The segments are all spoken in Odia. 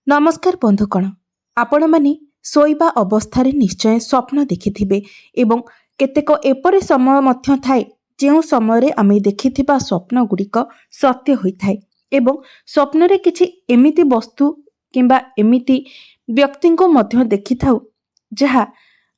नमस्कार बंधुकण आपण माने शोइबा अवस्था निश्चय स्वप्न देखिथिबे एवं केतेक एपरि समय मध्य थाए जो समय आमे देखिथिबा स्वप्न गुड़िक सत्य होइथाए एवं स्वप्न रे किछि एमिति वस्तु किंबा एमिति व्यक्ति को मध्य देखिथाउ जहा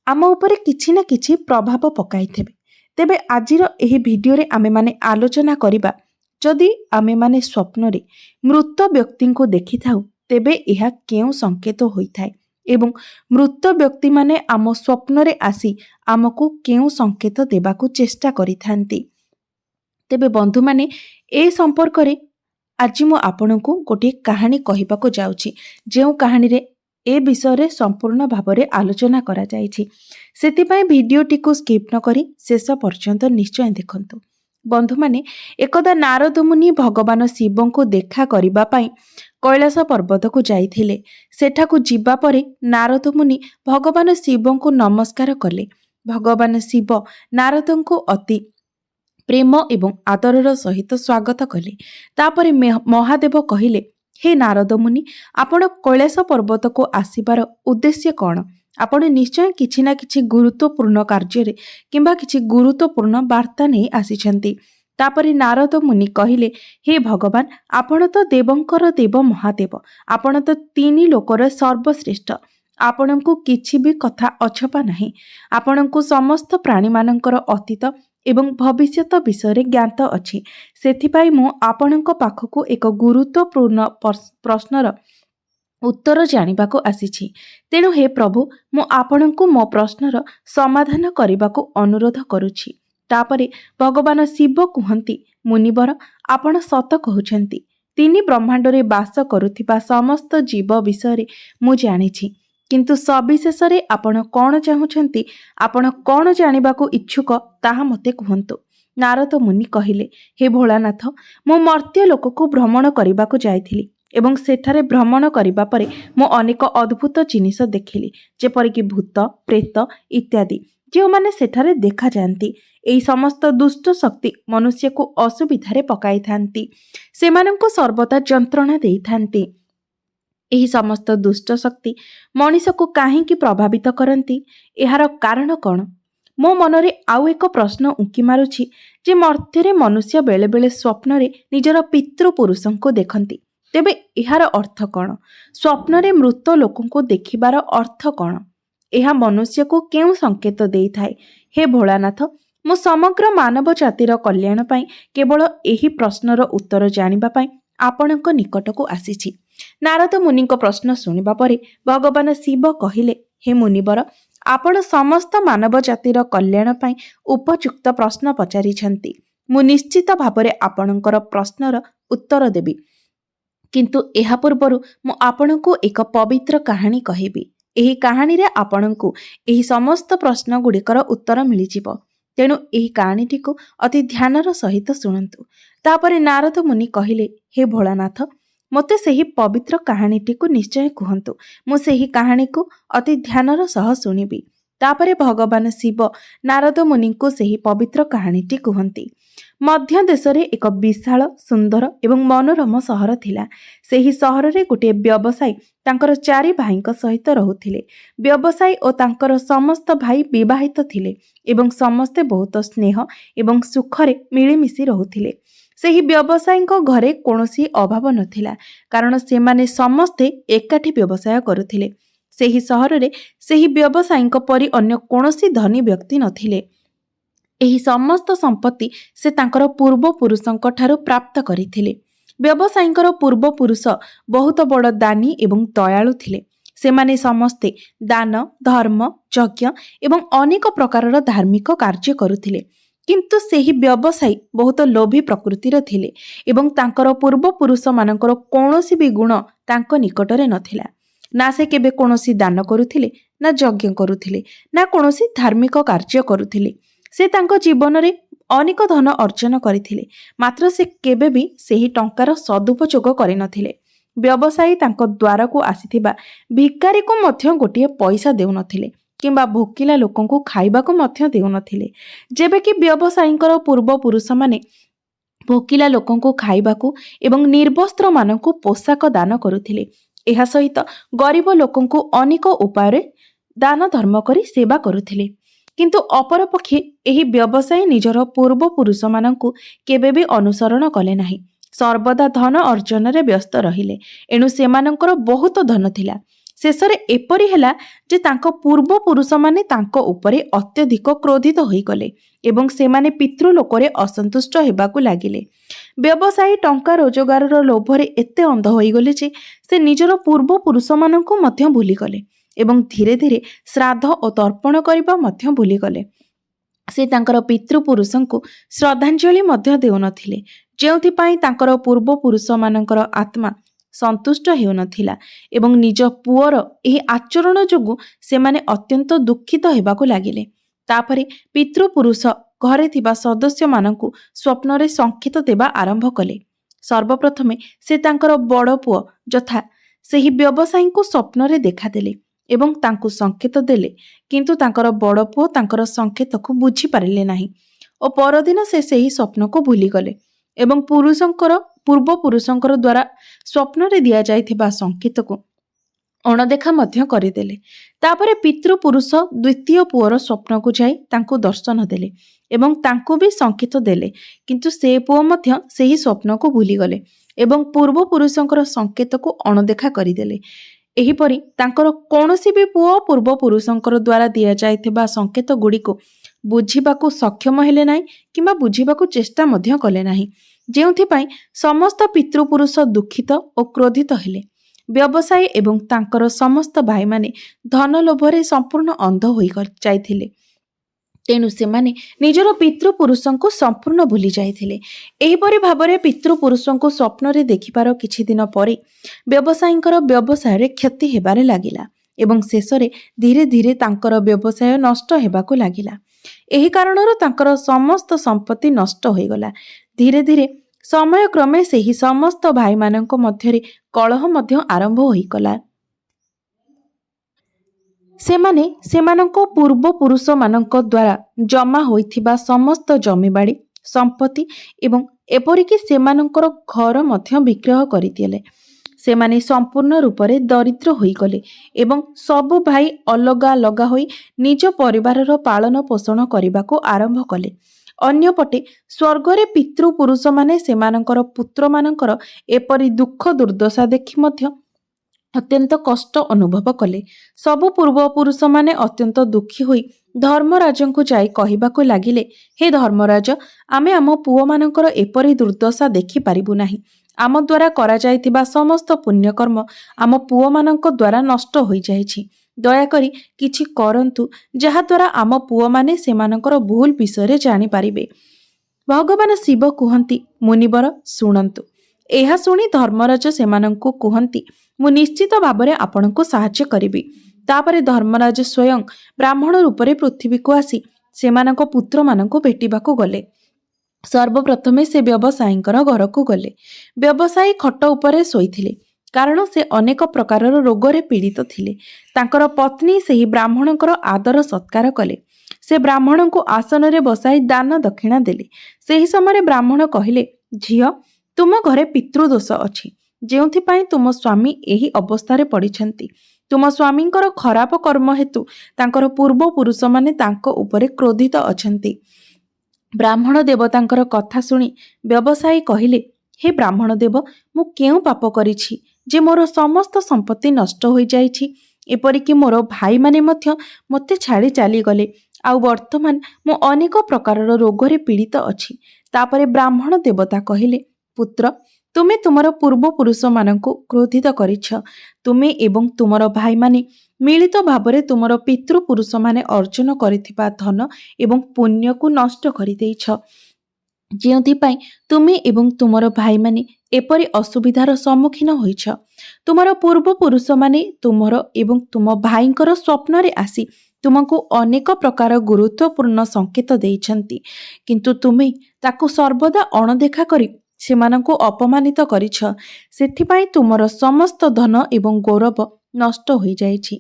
आम उपरे किछि ना किछि प्रभाव पकाइथेबे। तेबे आजिर एही भिडियो रे आमे माने आलोचना करिबा जदि आमे माने स्वप्न रे मृत व्यक्ति को देखिथाउ तेबे यह केउ संकेत होइथाए एवं मृत व्यक्ति माने आम स्वप्न रे आसी आमको केउ संकेत देबाकू चेष्टा करिथांती। तेबे बंधु माने ए संपर्क रे आज मु आपनकू गोटे कहानी कहिबाकू जाउची जेउ कहानी रे ए विषय रे संपूर्ण भाबरे आलोचना करा जायछि। सेतिपय भिडियोटी को स्किप न करी शेष पर्यंत निश्चय देखंतु। बंधु माने एकदा नारद मुनि भगवान शिव को देखा करिबा पई कैलाश पर्वत को जाइथिले। सेठाकू जिबा परे नारद मुनि भगवान शिव को नमस्कार कले। भगवान शिव नारद को अति प्रेम एवं आदरर सहित स्वागत कले। तापरे महादेव कहिले, हे नारद मुनि, आपण कैलाश पर्वत को आसीबार उद्देश्य कौन? आपण निश्चय किछि ना किछि गुरुत्वपूर्ण कार्य किंबा किछि गुरुत्वपूर्ण वार्ता नहीं आसीछंती। तापरे नारद मुनि कहिले, हे भगवान, आपण तो देवंकर देव महादेव, आपण तो तीन लोकर सर्वश्रेष्ठ। आपणको किछि भी कथा अछपा नहीं। आपणको समस्त प्राणी मानकर अतीत एवं भविष्यत विषय ज्ञात अछि। सेथिपाई मु आपणको पाखको एक गुरुत्वपूर्ण प्रश्नर उत्तर जानिबाको आसीछि। तेणु हे प्रभु, मु आपणको मो प्रश्नर समाधान करिबाको अनुरोध करुछि। तापरे भगवान शिव कुहंती, मुनिवर, आपण सत कहउछंती। तीनी ब्रह्मांड रे वास करुथिबा समस्त जीव विषय मु जानिछि, किंतु सविशेष रे आपण कोन चाहुछंती, आपण कोन जानिबाको इच्छुक ताहा मते कुहंतु। नारद मुनि कहिले, हे भोलानाथ, मु मर्त्य लोक को भ्रमण करिबाको जाइथिली एवं सेठारे भ्रमण करिबा परे मु अनेक अद्भुत जिनिस देखिली, जेपरिक भूत प्रेत इत्यादि जो माने सेठारे देखा जाती। एई समस्त दुष्ट शक्ति मनुष्य को असुविधारे पकाई थांती, सेमानंको सर्वदा जंत्रणा देई थांती। एही समस्त दुष्ट शक्ति मनीष को काहेकि प्रभावित करती, एहार कारण कौन? मो मनरे आउ एक प्रश्न उंकी मारुछि जे मर्त्यरे मनुष्य बेले बेले स्वप्न रे निजर पितृपुरुषों को देखती। तेबे एहार अर्थ कौन? स्वप्न रे मृत लोकों को देखिबार अर्थ कौन? एहा मनुष्य को केउ संकेत देई थाए? हे भोलानाथ, मु समग्र मानव जातिर कल्याण पाई केवल एही प्रश्नर उत्तर जानिबा पाई आपणक निकट को आसीछि। नारद मुनि प्रश्न सुनिबा परे भगवान शिव कहिले, हे मुनिवर, आपण समस्त मानव जातिर कल्याण पाई उपयुक्त प्रश्न पचारिछंती। मु निश्चित भाबरे आपणकर प्रश्नर उत्तर देबी, किंतु एहा पूर्वरु मु आपणको एक पवित्र कहानी कहिबी। एही कहानी रे आपणको एही समस्त प्रश्न गुड़िकर उत्तर मिलिजिव। तेणु एही कहानीटी को अति ध्यानर सहित शुणन्तु। तापरे नारद मुनि कहिले, हे भोलानाथ, मते सेही पवित्र कहानीटी को निश्चय कुहंतु। मु सेही कहानी को अति ध्यानर सह शुणिबी। तापरे भगवान शिव नारद मुनि को सेही पवित्र कहानीटी कुहंती। मध्य देश रे एक विशाल सुंदर एवं मनोरम सहर थिला। सेही सहर रे गोटे व्यवसायी तांकर चारि भाईଙ୍କ सहित रहुथिले। व्यवसायी और तांकर समस्त भाई विवाहित थिले एवं समस्ते बहुत स्नेह एवं सुखरे मिलिमिशि रहुथिले। सेही व्यवसायीଙ୍କ घरे कोनोसी अभाव नथिला, कारण सेमाने समस्ते एकाठी व्यवसाय करुथिले। सेही सहर रे सेही व्यवसायीଙ୍କ परि अन्य कोनोसी धनी व्यक्ति नथिले। एही समस्त संपत्ति से तांकर पूर्व पुरुषंक ठारू प्राप्त करिथिले। व्यवसायीଙ୍କର पूर्व पुरुष बहुत बड़ दानी एवं दयालु थिले। सेमाने समस्ते दान धर्म यज्ञ एवं अनेक प्रकारर धार्मिक कार्य करुथिले, किंतु सेही व्यवसायी बहुत लोभी प्रकृतिर थिले एवं तांकर पूर्व पुरुष मानकर कोनोसी भी गुण तांको निकटरे नथिला। ना से केबे कोनोसी दान करुथिले, ना यज्ञ करुथिले, ना कोनोसी धार्मिक कार्य करुथिले। से तांको जीवन रे अनेक धन अर्जन करथिले, मात्र से केबे भी सेही टंकार सदुपयोग करि नथिले। व्यवसायी तांको द्वार को आसीथिबा भिकारी को मध्य गोटिए पैसा देउ नथिले किंबा भोकिला लोकन को खाइबा को मध्य देउ नथिले। जेबे कि व्यवसायीଙ୍କର पूर्व पुरुष माने भोकिला लोकन को खाइबा को एवं निर्वस्त्र मानन को पोशाक दान करुथिले, ଏହା ସହିତ ଗରିବ ଲୋକଙ୍କୁ ଅନେକ ଉପାୟରେ ଦାନ ଧର୍ମ କରି ସେବା କରୁଥିଲେ। କିନ୍ତୁ ଅପରପକ୍ଷେ ଏହି ବ୍ୟବସାୟୀ ନିଜର ପୂର୍ବପୁରୁଷମାନଙ୍କୁ କେବେ ବି ଅନୁସରଣ କଲେ ନାହିଁ। ସର୍ବଦା ଧନ ଅର୍ଜନରେ ବ୍ୟସ୍ତ ରହିଲେ। ଏଣୁ ସେମାନଙ୍କର ବହୁତ ଧନ ଥିଲା। ଶେଷରେ ଏପରି ହେଲା ଯେ ତାଙ୍କ ପୂର୍ବପୁରୁଷମାନେ ତାଙ୍କ ଉପରେ ଅତ୍ୟଧିକ କ୍ରୋଧିତ ହୋଇଗଲେ ଏବଂ ସେମାନେ ପିତୃଲୋକରେ ଅସନ୍ତୁଷ୍ଟ ହେବାକୁ ଲାଗିଲେ। ବ୍ୟବସାୟୀ ଟଙ୍କା ରୋଜଗାରର ଲୋଭରେ ଏତେ ଅନ୍ଧ ହୋଇଗଲେ ଯେ ସେ ନିଜର ପୂର୍ବପୁରୁଷମାନଙ୍କୁ ମଧ୍ୟ ଭୁଲିଗଲେ ଏବଂ ଧୀରେ ଧୀରେ ଶ୍ରାଦ୍ଧ ଓ ତର୍ପଣ କରିବା ମଧ୍ୟ ଭୁଲିଗଲେ। ସେ ତାଙ୍କର ପିତୃପୁରୁଷଙ୍କୁ ଶ୍ରଦ୍ଧାଞ୍ଜଳି ମଧ୍ୟ ଦେଉନଥିଲେ, ଯେଉଁଥିପାଇଁ ତାଙ୍କର ପୂର୍ବପୁରୁଷମାନଙ୍କର ଆତ୍ମା ସନ୍ତୁଷ୍ଟ ହେଉନଥିଲା ଏବଂ ନିଜ ପୁଅର ଏହି ଆଚରଣ ଯୋଗୁଁ ସେମାନେ ଅତ୍ୟନ୍ତ ଦୁଃଖିତ ହେବାକୁ ଲାଗିଲେ। ତାପରେ ପିତୃପୁରୁଷ ଘରେ ଥିବା ସଦସ୍ୟମାନଙ୍କୁ ସ୍ୱପ୍ନରେ ସଂକେତ ଦେବା ଆରମ୍ଭ କଲେ। ସର୍ବପ୍ରଥମେ ସେ ତାଙ୍କର ବଡ଼ ପୁଅ ଯଥା ସେହି ବ୍ୟବସାୟୀଙ୍କୁ ସ୍ୱପ୍ନରେ ଦେଖାଦେଲେ ଏବଂ ତାଙ୍କୁ ସଂକେତ ଦେଲେ, କିନ୍ତୁ ତାଙ୍କର ବଡ଼ ପୁଅ ତାଙ୍କର ସଂକେତକୁ ବୁଝିପାରିଲେ ନାହିଁ ଓ ପରଦିନ ସେ ସେହି ସ୍ୱପ୍ନକୁ ଭୁଲିଗଲେ ଏବଂ ପୂର୍ବପୁରୁଷଙ୍କର ଦ୍ୱାରା ସ୍ୱପ୍ନରେ ଦିଆଯାଇଥିବା ସଂକେତକୁ ଅଣଦେଖା ମଧ୍ୟ କରିଦେଲେ। ତାପରେ ପିତୃପୁରୁଷ ଦ୍ୱିତୀୟ ପୁଅର ସ୍ୱପ୍ନକୁ ଯାଇ ତାଙ୍କୁ ଦର୍ଶନ ଦେଲେ ଏବଂ ତାଙ୍କୁ ବି ସଂକେତ ଦେଲେ, କିନ୍ତୁ ସେ ପୁଅ ମଧ୍ୟ ସେହି ସ୍ୱପ୍ନକୁ ଭୁଲିଗଲେ ଏବଂ ପୂର୍ବପୁରୁଷଙ୍କର ସଂକେତକୁ ଅଣଦେଖା କରିଦେଲେ। ଏହିପରି ତାଙ୍କର କୌଣସି ବି ପୁଅ ପୂର୍ବପୁରୁଷଙ୍କର ଦ୍ୱାରା ଦିଆଯାଇଥିବା ସଂକେତ ଗୁଡ଼ିକୁ ବୁଝିବାକୁ ସକ୍ଷମ ହେଲେ ନାହିଁ କିମ୍ବା ବୁଝିବାକୁ ଚେଷ୍ଟା ମଧ୍ୟ କଲେ ନାହିଁ, ଯେଉଁଥିପାଇଁ ସମସ୍ତ ପିତୃପୁରୁଷ ଦୁଃଖିତ ଓ କ୍ରୋଧିତ ହେଲେ। ବ୍ୟବସାୟୀ ଏବଂ ତାଙ୍କର ସମସ୍ତ ଭାଇମାନେ ଧନ ଲୋଭରେ ସମ୍ପୂର୍ଣ୍ଣ ଅନ୍ଧ ହୋଇଯାଇଥିଲେ। ତେଣୁ ସେମାନେ ନିଜର ପିତୃପୁରୁଷଙ୍କୁ ସମ୍ପୂର୍ଣ୍ଣ ଭୁଲି ଯାଇଥିଲେ। ଏହିପରି ଭାବରେ ପିତୃପୁରୁଷଙ୍କୁ ସ୍ୱପ୍ନରେ ଦେଖିବାର କିଛି ଦିନ ପରେ ବ୍ୟବସାୟୀଙ୍କର ବ୍ୟବସାୟରେ କ୍ଷତି ହେବାରେ ଲାଗିଲା ଏବଂ ଶେଷରେ ଧୀରେ ଧୀରେ ତାଙ୍କର ବ୍ୟବସାୟ ନଷ୍ଟ ହେବାକୁ ଲାଗିଲା। ଏହି କାରଣରୁ ତାଙ୍କର ସମସ୍ତ ସମ୍ପତ୍ତି ନଷ୍ଟ ହୋଇଗଲା। ଧୀରେ ଧୀରେ ସମୟକ୍ରମେ ସେହି ସମସ୍ତ ଭାଇମାନଙ୍କ ମଧ୍ୟରେ କଳହ ମଧ୍ୟ ଆରମ୍ଭ ହୋଇଗଲା। ସେମାନେ ସେମାନଙ୍କ ପୂର୍ବପୁରୁଷମାନଙ୍କ ଦ୍ୱାରା ଜମା ହୋଇଥିବା ସମସ୍ତ ଜମିବାଡ଼ି ସମ୍ପତ୍ତି ଏବଂ ଏପରିକି ସେମାନଙ୍କର ଘର ମଧ୍ୟ ବିକ୍ରୟ କରିଦେଲେ। ସେମାନେ ସମ୍ପୂର୍ଣ୍ଣ ରୂପରେ ଦରିଦ୍ର ହୋଇଗଲେ ଏବଂ ସବୁ ଭାଇ ଅଲଗା ଅଲଗା ହୋଇ ନିଜ ପରିବାରର ପାଳନ ପୋଷଣ କରିବାକୁ ଆରମ୍ଭ କଲେ। ଅନ୍ୟପଟେ ସ୍ୱର୍ଗରେ ପିତୃପୁରୁଷମାନେ ସେମାନଙ୍କର ପୁତ୍ରମାନଙ୍କର ଏପରି ଦୁଃଖ ଦୁର୍ଦ୍ଦଶା ଦେଖି ମଧ୍ୟ ଅତ୍ୟନ୍ତ କଷ୍ଟ ଅନୁଭବ କଲେ। ସବୁ ପୂର୍ବପୁରୁଷମାନେ ଅତ୍ୟନ୍ତ ଦୁଃଖୀ ହୋଇ ଧର୍ମରାଜଙ୍କୁ ଯାଇ କହିବାକୁ ଲାଗିଲେ, ହେ ଧର୍ମରାଜ, ଆମେ ଆମ ପୁଅମାନଙ୍କର ଏପରି ଦୁର୍ଦ୍ଦଶା ଦେଖିପାରିବୁ ନାହିଁ। ଆମ ଦ୍ୱାରା କରାଯାଇଥିବା ସମସ୍ତ ପୁଣ୍ୟକର୍ମ ଆମ ପୁଅମାନଙ୍କ ଦ୍ୱାରା ନଷ୍ଟ ହୋଇଯାଇଛି। ଦୟାକରି କିଛି କରନ୍ତୁ, ଯାହାଦ୍ୱାରା ଆମ ପୁଅମାନେ ସେମାନଙ୍କର ଭୁଲ ବିଷୟରେ ଜାଣିପାରିବେ। ଭଗବାନ ଶିବ କୁହନ୍ତି, ମୁନିବର ଶୁଣନ୍ତୁ। ଏହା ଶୁଣି ଧର୍ମରାଜ ସେମାନଙ୍କୁ କୁହନ୍ତି, ମୁଁ ନିଶ୍ଚିତ ଭାବରେ ଆପଣଙ୍କୁ ସାହାଯ୍ୟ କରିବି। ତାପରେ ଧର୍ମରାଜ ସ୍ୱୟଂ ବ୍ରାହ୍ମଣ ରୂପରେ ପୃଥିବୀକୁ ଆସି ସେମାନଙ୍କ ପୁତ୍ରମାନଙ୍କୁ ଭେଟିବାକୁ ଗଲେ। ସର୍ବପ୍ରଥମେ ସେ ବ୍ୟବସାୟୀଙ୍କର ଘରକୁ ଗଲେ। ବ୍ୟବସାୟୀ ଖଟ ଉପରେ ଶୋଇଥିଲେ, କାରଣ ସେ ଅନେକ ପ୍ରକାରର ରୋଗରେ ପୀଡ଼ିତ ଥିଲେ। ତାଙ୍କର ପତ୍ନୀ ସେହି ବ୍ରାହ୍ମଣଙ୍କର ଆଦର ସତ୍କାର କଲେ। ସେ ବ୍ରାହ୍ମଣଙ୍କୁ ଆସନରେ ବସାଇ ଦାନ ଦକ୍ଷିଣା ଦେଲେ। ସେହି ସମୟରେ ବ୍ରାହ୍ମଣ କହିଲେ, ଝିଅ, ତୁମ ଘରେ ପିତୃଦୋଷ ଅଛି, ଯେଉଁଥିପାଇଁ ତୁମ ସ୍ୱାମୀ ଏହି ଅବସ୍ଥାରେ ପଡ଼ିଛନ୍ତି। ତୁମ ସ୍ୱାମୀଙ୍କର ଖରାପ କର୍ମ ହେତୁ ତାଙ୍କର ପୂର୍ବପୁରୁଷମାନେ ତାଙ୍କ ଉପରେ କ୍ରୋଧିତ ଅଛନ୍ତି। ବ୍ରାହ୍ମଣ ଦେବତାଙ୍କର କଥା ଶୁଣି ବ୍ୟବସାୟୀ କହିଲେ, ହେ ବ୍ରାହ୍ମଣ ଦେବ, ମୁଁ କେଉଁ ପାପ କରିଛି ଯେ ମୋର ସମସ୍ତ ସମ୍ପତ୍ତି ନଷ୍ଟ ହୋଇଯାଇଛି? ଏପରିକି ମୋର ଭାଇମାନେ ମଧ୍ୟ ମୋତେ ଛାଡ଼ି ଚାଲିଗଲେ। ଆଉ ବର୍ତ୍ତମାନ ମୁଁ ଅନେକ ପ୍ରକାରର ରୋଗରେ ପୀଡ଼ିତ ଅଛି। ତାପରେ ବ୍ରାହ୍ମଣ ଦେବତା କହିଲେ, ପୁତ୍ର, ତୁମେ ତୁମର ପୂର୍ବପୁରୁଷମାନଙ୍କୁ କ୍ରୋଧିତ କରିଛ। ତୁମେ ଏବଂ ତୁମର ଭାଇମାନେ ମିଳିତ ଭାବରେ ତୁମର ପିତୃପୁରୁଷମାନେ ଅର୍ଜନ କରିଥିବା ଧନ ଏବଂ ପୁଣ୍ୟକୁ ନଷ୍ଟ କରିଦେଇଛ, ଯେଉଁଥିପାଇଁ ତୁମେ ଏବଂ ତୁମର ଭାଇମାନେ ଏପରି ଅସୁବିଧାର ସମ୍ମୁଖୀନ ହୋଇଛ। ତୁମର ପୂର୍ବପୁରୁଷମାନେ ତୁମର ଏବଂ ତୁମ ଭାଇଙ୍କର ସ୍ୱପ୍ନରେ ଆସି ତୁମକୁ ଅନେକ ପ୍ରକାର ଗୁରୁତ୍ୱପୂର୍ଣ୍ଣ ସଂକେତ ଦେଇଛନ୍ତି, କିନ୍ତୁ ତୁମେ ତାକୁ ସର୍ବଦା ଅଣଦେଖା କରି ସେମାନଙ୍କୁ ଅପମାନିତ କରିଛ। ସେଥିପାଇଁ ତୁମର ସମସ୍ତ ଧନ ଏବଂ ଗୌରବ ନଷ୍ଟ ହୋଇଯାଇଛି।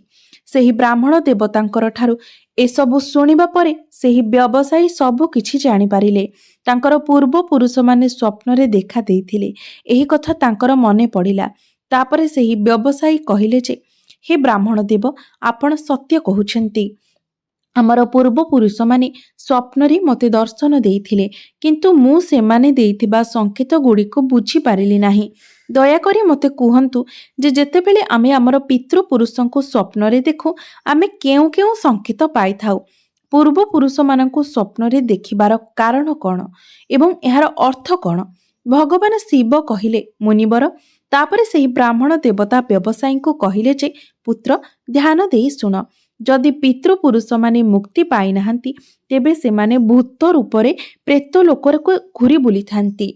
ସେହି ବ୍ରାହ୍ମଣ ଦେବତାଙ୍କର ଠାରୁ ଏସବୁ ଶୁଣିବା ପରେ ସେହି ବ୍ୟବସାୟୀ ସବୁ କିଛି ଜାଣିପାରିଲେ। ତାଙ୍କର ପୂର୍ବପୁରୁଷମାନେ ସ୍ୱପ୍ନରେ ଦେଖା ଦେଇଥିଲେ। ଏହି କଥା ତାଙ୍କର ମନେ ପଡ଼ିଲା। ତାପରେ ସେହି ବ୍ୟବସାୟୀ କହିଲେ ଯେ, ହେ ବ୍ରାହ୍ମଣ ଦେବ, ଆପଣ ସତ୍ୟ କହୁଛନ୍ତି। ଆମର ପୂର୍ବପୁରୁଷମାନେ ସ୍ୱପ୍ନରେ ମୋତେ ଦର୍ଶନ ଦେଇଥିଲେ, କିନ୍ତୁ ମୁଁ ସେମାନେ ଦେଇଥିବା ସଂକେତ ଗୁଡ଼ିକୁ ବୁଝିପାରିଲି ନାହିଁ। ଦୟାକରି ମୋତେ କୁହନ୍ତୁ ଯେ ଯେତେବେଳେ ଆମେ ଆମର ପିତୃପୁରୁଷଙ୍କୁ ସ୍ୱପ୍ନରେ ଦେଖୁ, ଆମେ କେଉଁ କେଉଁ ସଂକେତ ପାଇଥାଉ? ପୂର୍ବପୁରୁଷମାନଙ୍କୁ ସ୍ୱପ୍ନରେ ଦେଖିବାର କାରଣ କ'ଣ ଏବଂ ଏହାର ଅର୍ଥ କ'ଣ? ଭଗବାନ ଶିବ କହିଲେ, ମୁନିବର। ତାପରେ ସେହି ବ୍ରାହ୍ମଣ ଦେବତା ବ୍ୟବସାୟୀଙ୍କୁ କହିଲେ ଯେ, ପୁତ୍ର, ଧ୍ୟାନ ଦେଇ ଶୁଣ। ଯଦି ପିତୃପୁରୁଷମାନେ ମୁକ୍ତି ପାଇନାହାନ୍ତି, ତେବେ ସେମାନେ ଭୂତ ରୂପରେ ପ୍ରେତ ଲୋକକୁ ଘୁରି ବୁଲିଥାନ୍ତି।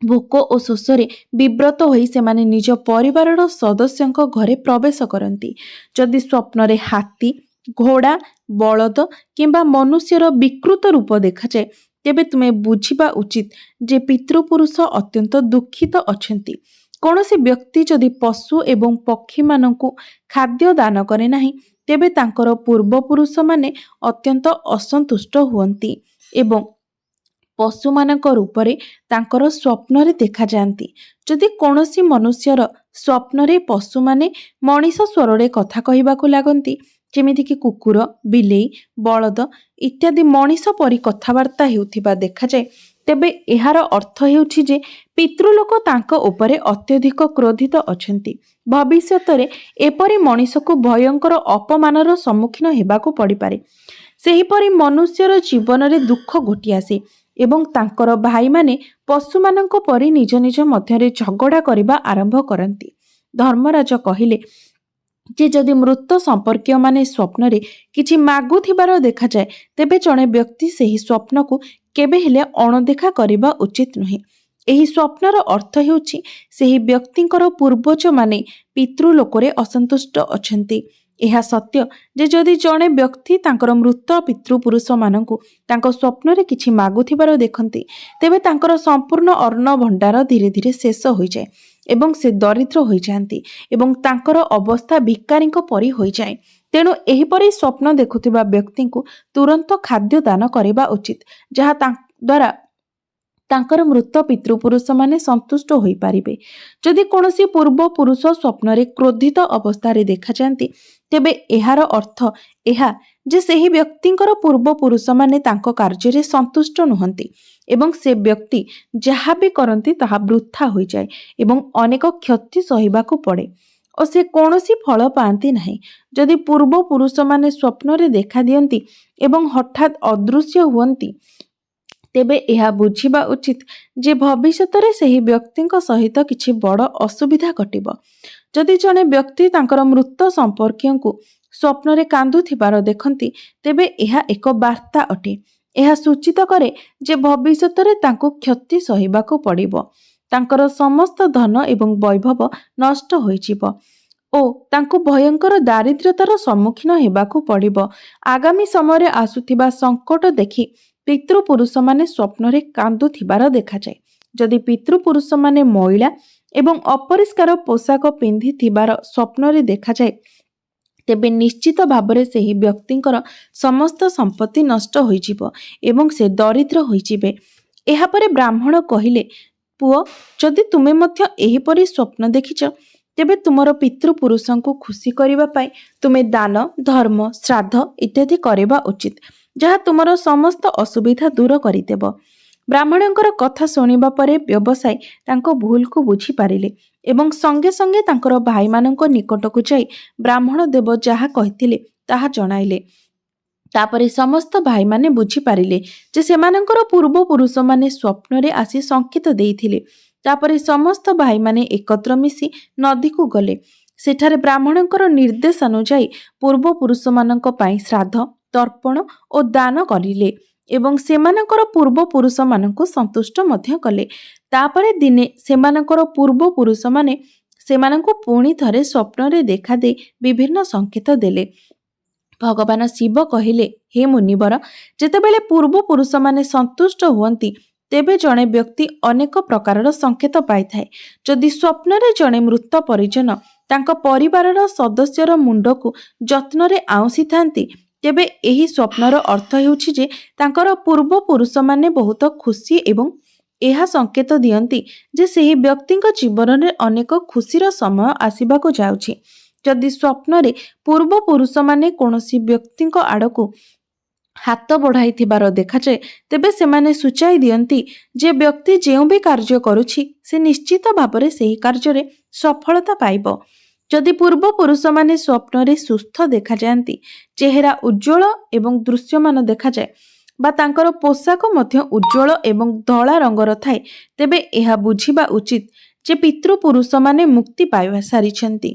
ଭୋକ ଓ ଶୋଷରେ ବିବ୍ରତ ହୋଇ ସେମାନେ ନିଜ ପରିବାରର ସଦସ୍ୟଙ୍କ ଘରେ ପ୍ରବେଶ କରନ୍ତି। ଯଦି ସ୍ୱପ୍ନରେ ହାତୀ, ଘୋଡ଼ା, ବଳଦ କିମ୍ବା ମନୁଷ୍ୟର ବିକୃତ ରୂପ ଦେଖାଯାଏ, ତେବେ ତୁମେ ବୁଝିବା ଉଚିତ ଯେ ପିତୃପୁରୁଷ ଅତ୍ୟନ୍ତ ଦୁଃଖିତ ଅଛନ୍ତି। କୌଣସି ବ୍ୟକ୍ତି ଯଦି ପଶୁ ଏବଂ ପକ୍ଷୀମାନଙ୍କୁ ଖାଦ୍ୟ ଦାନ କରେ ନାହିଁ, ତେବେ ତାଙ୍କର ପୂର୍ବପୁରୁଷମାନେ ଅତ୍ୟନ୍ତ ଅସନ୍ତୁଷ୍ଟ ହୁଅନ୍ତି ଏବଂ ପଶୁମାନଙ୍କ ରୂପରେ ତାଙ୍କର ସ୍ୱପ୍ନରେ ଦେଖାଯାଆନ୍ତି। ଯଦି କୌଣସି ମନୁଷ୍ୟର ସ୍ୱପ୍ନରେ ପଶୁମାନେ ମଣିଷ ସ୍ୱରରେ କଥା କହିବାକୁ ଲାଗନ୍ତି, ଯେମିତିକି କୁକୁର, ବିଲେଇ, ବଳଦ ଇତ୍ୟାଦି ମଣିଷ ପରି କଥାବାର୍ତ୍ତା ହେଉଥିବା ଦେଖାଯାଏ, ତେବେ ଏହାର ଅର୍ଥ ହେଉଛି ଯେ ପିତୃଲୋକ ତାଙ୍କ ଉପରେ ଅତ୍ୟଧିକ କ୍ରୋଧିତ ଅଛନ୍ତି। ଭବିଷ୍ୟତରେ ଏପରି ମଣିଷକୁ ଭୟଙ୍କର ଅପମାନର ସମ୍ମୁଖୀନ ହେବାକୁ ପଡ଼ିପାରେ। ସେହିପରି ମନୁଷ୍ୟର ଜୀବନରେ ଦୁଃଖ ଘୋଟିଆସେ ଏବଂ ତାଙ୍କର ଭାଇମାନେ ପଶୁମାନଙ୍କ ପରି ନିଜ ନିଜ ମଧ୍ୟରେ ଝଗଡ଼ା କରିବା ଆରମ୍ଭ କରନ୍ତି। ଧର୍ମରାଜ କହିଲେ ଯେ ଯଦି ମୃତ ସମ୍ପର୍କୀୟମାନେ ସ୍ୱପ୍ନରେ କିଛି ମାଗୁଥିବାର ଦେଖାଯାଏ, ତେବେ ଜଣେ ବ୍ୟକ୍ତି ସେହି ସ୍ୱପ୍ନକୁ କେବେ ହେଲେ ଅଣଦେଖା କରିବା ଉଚିତ ନୁହେଁ। ଏହି ସ୍ୱପ୍ନର ଅର୍ଥ ହେଉଛି ସେହି ବ୍ୟକ୍ତିଙ୍କର ପୂର୍ବଜମାନେ ପିତୃଲୋକରେ ଅସନ୍ତୁଷ୍ଟ ଅଛନ୍ତି। ଏହା ସତ୍ୟ ଯେ ଯଦି ଜଣେ ବ୍ୟକ୍ତି ତାଙ୍କର ମୃତ ପିତୃପୁରୁଷମାନଙ୍କୁ ତାଙ୍କ ସ୍ୱପ୍ନରେ କିଛି ମାଗୁଥିବାର ଦେଖନ୍ତି, ତେବେ ତାଙ୍କର ସମ୍ପୂର୍ଣ୍ଣ ଅନ୍ନ ଭଣ୍ଡାର ଧୀରେ ଧୀରେ ଶେଷ ହୋଇଯାଏ ଏବଂ ସେ ଦରିଦ୍ର ହୋଇଯାଆନ୍ତି ଏବଂ ତାଙ୍କର ଅବସ୍ଥା ଭିକାରୀଙ୍କ ପରି ହୋଇଯାଏ। ତେଣୁ ଏହିପରି ସ୍ୱପ୍ନ ଦେଖୁଥିବା ବ୍ୟକ୍ତିଙ୍କୁ ତୁରନ୍ତ ଖାଦ୍ୟ ଦାନ କରିବା ଉଚିତ, ଯାହା ଦ୍ୱାରା ତାଙ୍କର ମୃତ ପିତୃପୁରୁଷମାନେ ସନ୍ତୁଷ୍ଟ ହୋଇପାରିବେ। ଯଦି କୌଣସି ପୂର୍ବପୁରୁଷ ସ୍ୱପ୍ନରେ କ୍ରୋଧିତ ଅବସ୍ଥାରେ ଦେଖାଯାଆନ୍ତି, ତେବେ ଏହାର ଅର୍ଥ ଏହା ଯେ ସେହି ବ୍ୟକ୍ତିଙ୍କର ପୂର୍ବପୁରୁଷମାନେ ତାଙ୍କ କାର୍ଯ୍ୟରେ ସନ୍ତୁଷ୍ଟ ନୁହନ୍ତି ଏବଂ ସେ ବ୍ୟକ୍ତି ଯାହା ବି କରନ୍ତି ତାହା ବୃଥା ହୋଇଯାଏ ଏବଂ ଅନେକ କ୍ଷତି ସହିବାକୁ ପଡ଼େ ଓ ସେ କୌଣସି ଫଳ ପାଆନ୍ତି ନାହିଁ। ଯଦି ପୂର୍ବପୁରୁଷମାନେ ସ୍ୱପ୍ନରେ ଦେଖାଦିଅନ୍ତି ଏବଂ ହଠାତ୍ ଅଦୃଶ୍ୟ ହୁଅନ୍ତି, ତେବେ ଏହା ବୁଝିବା ଉଚିତ ଯେ ଭବିଷ୍ୟତରେ ସେହି ବ୍ୟକ୍ତିଙ୍କ ସହିତ କିଛି ବଡ଼ ଅସୁବିଧା ଘଟିବ। ଯଦି ଜଣେ ବ୍ୟକ୍ତି ତାଙ୍କର ମୃତ ସମ୍ପର୍କୀୟଙ୍କୁ ସ୍ୱପ୍ନରେ କାନ୍ଦୁଥିବାର ଦେଖନ୍ତି, ତେବେ ଏହା ଏକ ବାର୍ତ୍ତା ଅଟେ। ଏହା ସୂଚିତ କରେ ଯେ ଭବିଷ୍ୟତରେ ତାଙ୍କୁ କ୍ଷତି ସହିବାକୁ ପଡ଼ିବ, ତାଙ୍କର ସମସ୍ତ ଧନ ଏବଂ ବୈଭବ ନଷ୍ଟ ହୋଇଯିବ ଓ ତାଙ୍କୁ ଭୟଙ୍କର ଦାରିଦ୍ର୍ୟତାର ସମ୍ମୁଖୀନ ହେବାକୁ ପଡ଼ିବ। ଆଗାମୀ ସମୟରେ ଆସୁଥିବା ସଙ୍କଟ ଦେଖି ପିତୃପୁରୁଷମାନେ ସ୍ୱପ୍ନରେ କାନ୍ଦୁଥିବାର ଦେଖାଯାଏ। ଯଦି ପିତୃପୁରୁଷମାନେ ମଇଳା ଏବଂ ଅପରିଷ୍କାର ପୋଷାକ ପିନ୍ଧିଥିବାର ସ୍ୱପ୍ନରେ ଦେଖାଯାଏ, ତେବେ ନିଶ୍ଚିତ ଭାବରେ ସେହି ବ୍ୟକ୍ତିଙ୍କର ସମସ୍ତ ସମ୍ପତ୍ତି ନଷ୍ଟ ହୋଇଯିବ ଏବଂ ସେ ଦରିଦ୍ର ହୋଇଯିବେ। ଏହାପରେ ବ୍ରାହ୍ମଣ କହିଲେ, ପୁଅ, ଯଦି ତୁମେ ମଧ୍ୟ ଏହିପରି ସ୍ୱପ୍ନ ଦେଖିଛ, ତେବେ ତୁମର ପିତୃପୁରୁଷଙ୍କୁ ଖୁସି କରିବା ପାଇଁ ତୁମେ ଦାନ, ଧର୍ମ, ଶ୍ରାଦ୍ଧ ଇତ୍ୟାଦି କରିବା ଉଚିତ, ଯାହା ତୁମର ସମସ୍ତ ଅସୁବିଧା ଦୂର କରିଦେବ। ବ୍ରାହ୍ମଣଙ୍କର କଥା ଶୁଣିବା ପରେ ବ୍ୟବସାୟୀ ତାଙ୍କ ଭୁଲକୁ ବୁଝିପାରିଲେ ଏବଂ ସଙ୍ଗେ ସଙ୍ଗେ ତାଙ୍କର ଭାଇମାନଙ୍କ ନିକଟକୁ ଯାଇ ବ୍ରାହ୍ମଣ ଦେବ ଯାହା କହିଥିଲେ ତାହା ଜଣାଇଲେ। ତାପରେ ସମସ୍ତ ଭାଇମାନେ ବୁଝିପାରିଲେ ଯେ ସେମାନଙ୍କର ପୂର୍ବପୁରୁଷମାନେ ସ୍ୱପ୍ନରେ ଆସି ସଂକେତ ଦେଇଥିଲେ। ତାପରେ ସମସ୍ତ ଭାଇମାନେ ଏକତ୍ର ମିଶି ନଦୀକୁ ଗଲେ। ସେଠାରେ ବ୍ରାହ୍ମଣଙ୍କର ନିର୍ଦ୍ଦେଶାନୁଯାୟୀ ପୂର୍ବପୁରୁଷମାନଙ୍କ ପାଇଁ ଶ୍ରାଦ୍ଧ, ତର୍ପଣ ଓ ଦାନ କରିଲେ ଏବଂ ସେମାନଙ୍କର ପୂର୍ବପୁରୁଷମାନଙ୍କୁ ସନ୍ତୁଷ୍ଟ ମଧ୍ୟ କଲେ। ତାପରେ ଦିନେ ସେମାନଙ୍କର ପୂର୍ବପୁରୁଷମାନେ ସେମାନଙ୍କୁ ପୁଣି ଥରେ ସ୍ୱପ୍ନରେ ଦେଖାଦେଇ ବିଭିନ୍ନ ସଂକେତ ଦେଲେ। ଭଗବାନ ଶିବ କହିଲେ, ହେ ମୁନିବର, ଯେତେବେଳେ ପୂର୍ବପୁରୁଷମାନେ ସନ୍ତୁଷ୍ଟ ହୁଅନ୍ତି, ତେବେ ଜଣେ ବ୍ୟକ୍ତି ଅନେକ ପ୍ରକାରର ସଂକେତ ପାଇଥାଏ। ଯଦି ସ୍ୱପ୍ନରେ ଜଣେ ମୃତ ପରିଜନ ତାଙ୍କ ପରିବାରର ସଦସ୍ୟର ମୁଣ୍ଡକୁ ଯତ୍ନରେ ଆଉଁସିଥାନ୍ତି, ତେବେ ଏହି ସ୍ୱପ୍ନର ଅର୍ଥ ହେଉଛି ଯେ ତାଙ୍କର ପୂର୍ବପୁରୁଷମାନେ ବହୁତ ଖୁସି ଏବଂ ଏହା ସଂକେତ ଦିଅନ୍ତି ଯେ ସେହି ବ୍ୟକ୍ତିଙ୍କ ଜୀବନରେ ଅନେକ ଖୁସିର ସମୟ ଆସିବାକୁ ଯାଉଛି। ଯଦି ସ୍ୱପ୍ନରେ ପୂର୍ବପୁରୁଷମାନେ କୌଣସି ବ୍ୟକ୍ତିଙ୍କ ଆଡ଼କୁ ହାତ ବଢ଼ାଇଥିବାର ଦେଖାଯାଏ, ତେବେ ସେମାନେ ସୂଚାଇ ଦିଅନ୍ତି ଯେ ବ୍ୟକ୍ତି ଯେଉଁ ବି କାର୍ଯ୍ୟ କରୁଛି ସେ ନିଶ୍ଚିତ ଭାବରେ ସେହି କାର୍ଯ୍ୟରେ ସଫଳତା ପାଇବ। ଯଦି ପୂର୍ବପୁରୁଷମାନେ ସ୍ୱପ୍ନରେ ସୁସ୍ଥ ଦେଖାଯାଆନ୍ତି, ଚେହେରା ଉଜ୍ଜ୍ୱଳ ଏବଂ ଦୃଶ୍ୟମାନ ଦେଖାଯାଏ ବା ତାଙ୍କର ପୋଷାକ ମଧ୍ୟ ଉଜ୍ଜ୍ୱଳ ଏବଂ ଧଳା ରଙ୍ଗର ଥାଏ, ତେବେ ଏହା ବୁଝିବା ଉଚିତ ଯେ ପିତୃପୁରୁଷମାନେ ମୁକ୍ତି ପାଇବା ସାରିଛନ୍ତି।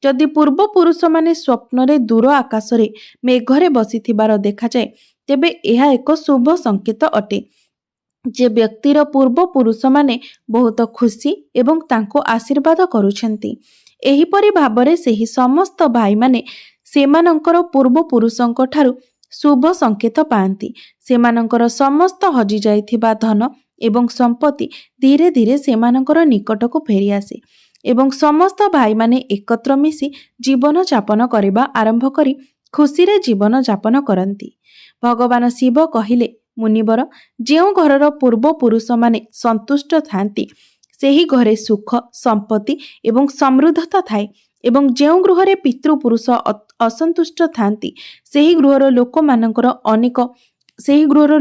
ଯଦି ପୂର୍ବପୁରୁଷମାନେ ସ୍ୱପ୍ନରେ ଦୂର ଆକାଶରେ ମେଘରେ ବସିଥିବାର ଦେଖାଯାଏ, ତେବେ ଏହା ଏକ ଶୁଭ ସଂକେତ ଅଟେ ଯେ ବ୍ୟକ୍ତିର ପୂର୍ବପୁରୁଷମାନେ ବହୁତ ଖୁସି ଏବଂ ତାଙ୍କୁ ଆଶୀର୍ବାଦ କରୁଛନ୍ତି। ଏହିପରି ଭାବରେ ସେହି ସମସ୍ତ ଭାଇମାନେ ସେମାନଙ୍କର ପୂର୍ବପୁରୁଷଙ୍କ ଠାରୁ ଶୁଭ ସଂକେତ ପାଆନ୍ତି। ସେମାନଙ୍କର ସମସ୍ତ ହଜିଯାଇଥିବା ଧନ ଏବଂ ସମ୍ପତ୍ତି ଧୀରେ ଧୀରେ ସେମାନଙ୍କର ନିକଟକୁ ଫେରିଆସେ ଏବଂ ସମସ୍ତ ଭାଇମାନେ ଏକତ୍ର ମିଶି ଜୀବନ ଯାପନ କରିବା ଆରମ୍ଭ କରି ଖୁସିରେ ଜୀବନ ଯାପନ କରନ୍ତି। ଭଗବାନ ଶିବ କହିଲେ, ମୁନିବର, ଯେଉଁ ଘରର ପୂର୍ବପୁରୁଷମାନେ ସନ୍ତୁଷ୍ଟ ଥାନ୍ତି, ସେହି ଘରେ ସୁଖ, ସମ୍ପତ୍ତି ଏବଂ ସମୃଦ୍ଧତା ଥାଏ ଏବଂ ଯେଉଁ ଗୃହରେ ପିତୃପୁରୁଷ ଅସନ୍ତୁଷ୍ଟ ଥାନ୍ତି, ସେହି ଗୃହର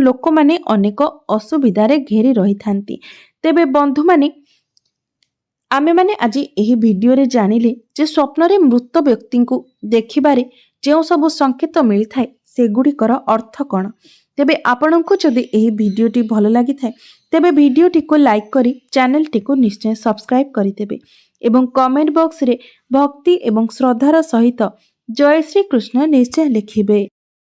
ଲୋକମାନେ ଅନେକ ଅସୁବିଧାରେ ଘେରି ରହିଥାନ୍ତି। ତେବେ ବନ୍ଧୁମାନେ, ଆମେମାନେ ଆଜି ଏହି ଭିଡ଼ିଓରେ ଜାଣିଲେ ଯେ ସ୍ୱପ୍ନରେ ମୃତ ବ୍ୟକ୍ତିଙ୍କୁ ଦେଖିବାରେ ଯେଉଁ ସବୁ ସଂକେତ ମିଳିଥାଏ ସେଗୁଡ଼ିକର ଅର୍ଥ କ'ଣ। ତେବେ ଆପଣଙ୍କୁ ଯଦି ଏହି ଭିଡ଼ିଓଟି ଭଲ ଲାଗିଥାଏ, ତେବେ ଭିଡ଼ିଓଟିକୁ ଲାଇକ୍ କରି ଚ୍ୟାନେଲଟିକୁ ନିଶ୍ଚୟ ସବସ୍କ୍ରାଇବ୍ କରିଦେବେ ଏବଂ କମେଣ୍ଟ ବକ୍ସରେ ଭକ୍ତି ଏବଂ ଶ୍ରଦ୍ଧାର ସହିତ ଜୟ ଶ୍ରୀକୃଷ୍ଣ ନିଶ୍ଚୟ ଲେଖିବେ।